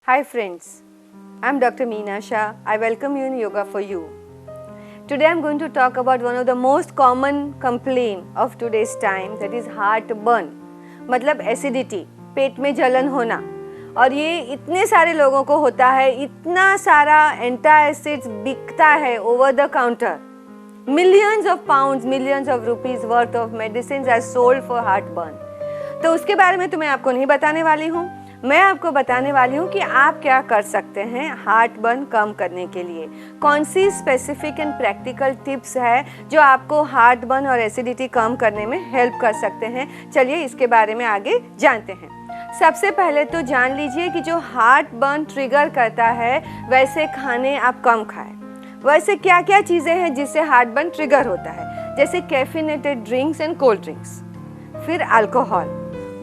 Hi friends, I'm Dr. Meena Shah. I welcome you in Yoga for You. Today I'm going to talk about one of the most common complaint of today's time, that is heartburn. मतलब acidity, पेट में जलन होना. और ये इतने सारे लोगों को होता है, इतना सारा एंटासिड्स बिकता है over the counter. Millions of pounds, millions of rupees worth of medicines are sold for heartburn. तो उसके बारे में तो मैं आपको नहीं बताने वाली हूँ. मैं आपको बताने वाली हूँ कि आप क्या कर सकते हैं हार्टबर्न कम करने के लिए. कौन सी स्पेसिफिक एंड प्रैक्टिकल टिप्स है जो आपको हार्टबर्न और एसिडिटी कम करने में हेल्प कर सकते हैं. चलिए इसके बारे में आगे जानते हैं. सबसे पहले तो जान लीजिए कि जो हार्टबर्न ट्रिगर करता है वैसे खाने आप कम खाएं. वैसे क्या क्या चीज़ें हैं जिससे हार्टबर्न ट्रिगर होता है, जैसे caffeinated drinks and cold drinks, फिर अल्कोहल,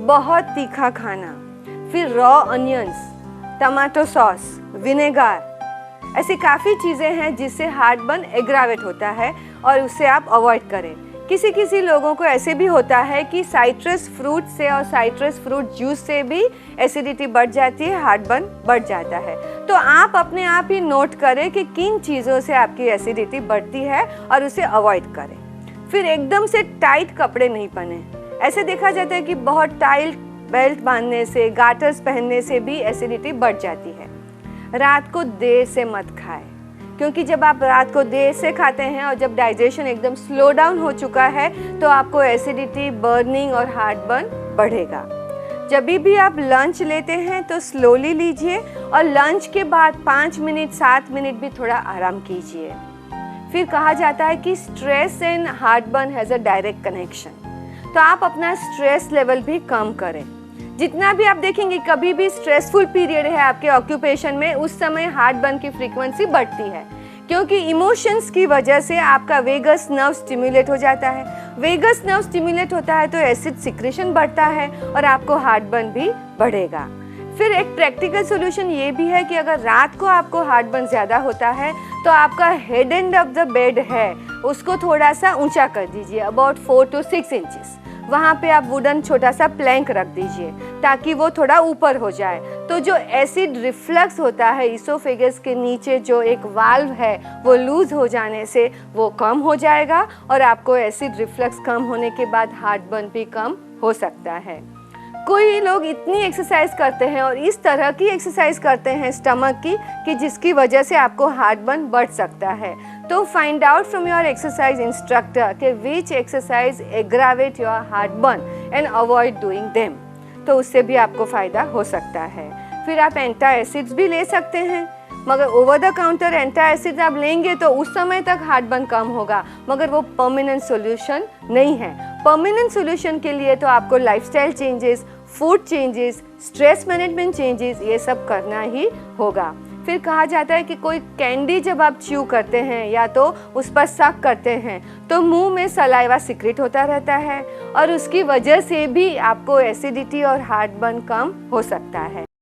बहुत तीखा खाना, फिर raw onions, tomato sauce, vinegar, ऐसी काफ़ी चीज़ें हैं जिससे हार्टबर्न एग्रावेट होता है और उससे आप अवॉइड करें. किसी किसी लोगों को ऐसे भी होता है कि साइट्रस फ्रूट से और साइट्रस फ्रूट जूस से भी एसिडिटी बढ़ जाती है, हार्टबर्न बढ़ जाता है. तो आप अपने आप ही नोट करें कि किन चीज़ों से आपकी एसिडिटी बढ़ती है और उसे अवॉइड करें. फिर एकदम से टाइट कपड़े नहीं पहने. ऐसे देखा जाता है कि बहुत टाइट बेल्ट बांधने से, गार्टर्स पहनने से भी एसिडिटी बढ़ जाती है. रात को देर से मत खाएं, क्योंकि जब आप रात को देर से खाते हैं और जब डाइजेशन एकदम स्लो डाउन हो चुका है तो आपको एसिडिटी, बर्निंग और हार्टबर्न बढ़ेगा. जब भी आप लंच लेते हैं तो स्लोली लीजिए और लंच के बाद 5 मिनट 7 मिनट भी थोड़ा आराम कीजिए. फिर कहा जाता है कि stress and heartburn has a direct connection. तो आप अपना स्ट्रेस लेवल भी कम करें. जितना भी आप देखेंगे कभी भी स्ट्रेसफुल पीरियड है आपके ऑक्यूपेशन में, उस समय हार्टबर्न की फ्रीक्वेंसी बढ़ती है, क्योंकि इमोशंस की वजह से आपका वेगस नर्व स्टिमुलेट हो जाता है. वेगस नर्व स्टिमुलेट होता है तो एसिड सिक्रेशन बढ़ता है और आपको हार्टबर्न भी बढ़ेगा. फिर एक प्रैक्टिकल सोल्यूशन ये भी है कि अगर रात को आपको हार्टबर्न ज़्यादा होता है तो आपका head end of the bed है उसको थोड़ा सा ऊंचा कर दीजिए, अबाउट 4 to 6 इंचेस. वहाँ पे आप वुडन छोटा सा प्लैंक रख दीजिए ताकि वो थोड़ा ऊपर हो जाए. तो जो एसिड रिफ्लक्स होता है इसोफेगस के नीचे जो एक वाल्व है वो लूज हो जाने से वो कम हो जाएगा और आपको एसिड रिफ्लक्स कम होने के बाद हार्टबर्न भी कम हो सकता है. कोई लोग इतनी एक्सरसाइज करते हैं और इस तरह की एक्सरसाइज करते हैं स्टमक की कि जिसकी वजह से आपको हार्टबर्न बढ़ सकता है. तो find out from your exercise instructor कि which exercise aggravate your heartburn and avoid doing them. तो उससे भी आपको फ़ायदा हो सकता है. फिर आप एंटासिड्स भी ले सकते हैं, मगर ओवर द काउंटर एंटासिड आप लेंगे तो उस समय तक हार्टबर्न कम होगा, मगर वो परमानेंट सॉल्यूशन नहीं है. परमानेंट सॉल्यूशन के लिए तो आपको lifestyle changes, food changes, stress management changes, ये सब करना ही होगा. फिर कहा जाता है कि कोई कैंडी जब आप च्यू करते हैं या तो उस पर सक करते हैं तो मुंह में सलाइवा सिक्रेट होता रहता है और उसकी वजह से भी आपको एसिडिटी और हार्टबर्न कम हो सकता है.